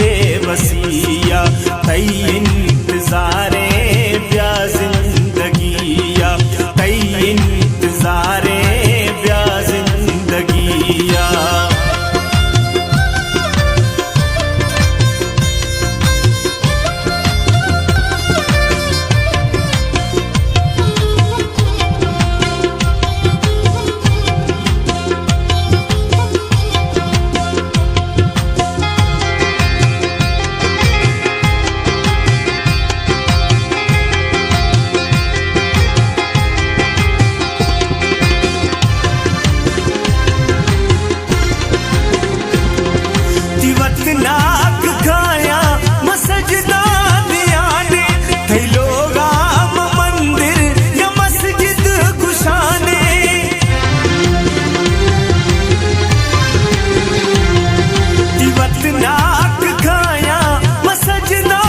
बेबसिया तई इंतज़ारे ब्या जिंदगिया तई इंतज़ारे ब्या जिंदगिया। नाक खाया मसजदा दियाने कई लोग आम मंदिर या मस्जिद गुशाने तिवत नाक खाया मसजदा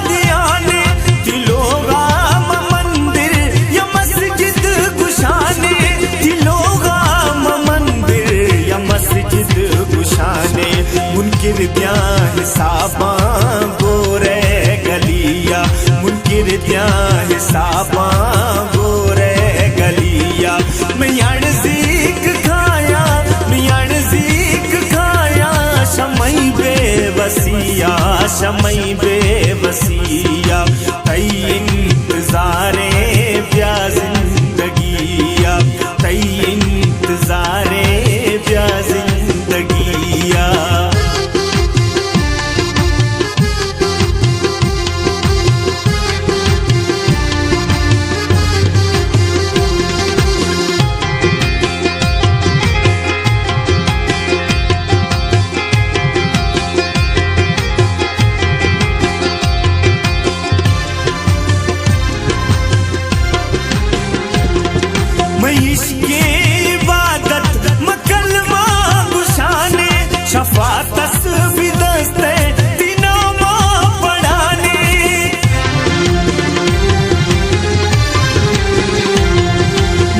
दियाने ती लोग आम मंदिर या मस्जिद गुशाने ती लोग आम मंदिर या मस्जिद गुशाने मुनकिर द्या हिसाबा गोरे गलिया मुनकिर द्या हिसाबा गोरे गलिया। मैं यान ज़ीक खाया मैं यान ज़ीक खाया शमई बेबसिया शमई बेबसिया तई इंतज़ारे ब्या जिंदगिया तई इंतज़ारे ब्या जिंदगिया। मैं इश्क़े इबादत मकलमा गुशाने शफा तस्बीह दस्ते दिनामा पढ़ाने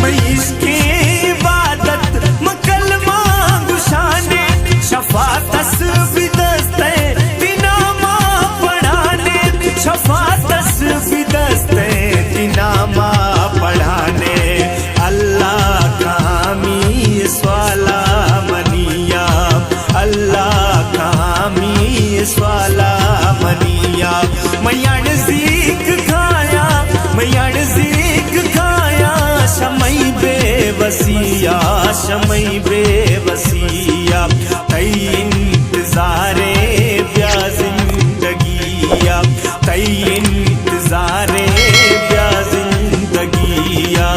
मैं इश्क़े इबादत मकलमा गुशाने शफा तस्बीह दस्ते दिनामा पढ़ाने शफा तस्बीह दस्ते दिनामा पढ़ाने। अल्लाह कामी स्वाला मनिया अल्लाह कामी स्वाला मनिया। मैं यान ज़ीक खाया मैं यान ज़ीक खाया शमई बेबसिया शमई बेबसिया तई इंतज़ारे ब्या जिंदगिया तई इंतज़ारे ब्या जिंदगिया।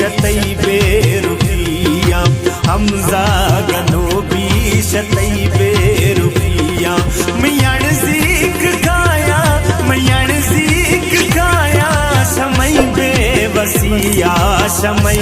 शतई बेरुपिया हमजा गनो भी शतई बेरुपिया मियाण सीख गाया मियाण सीख गाया शमई बेवसिया शमई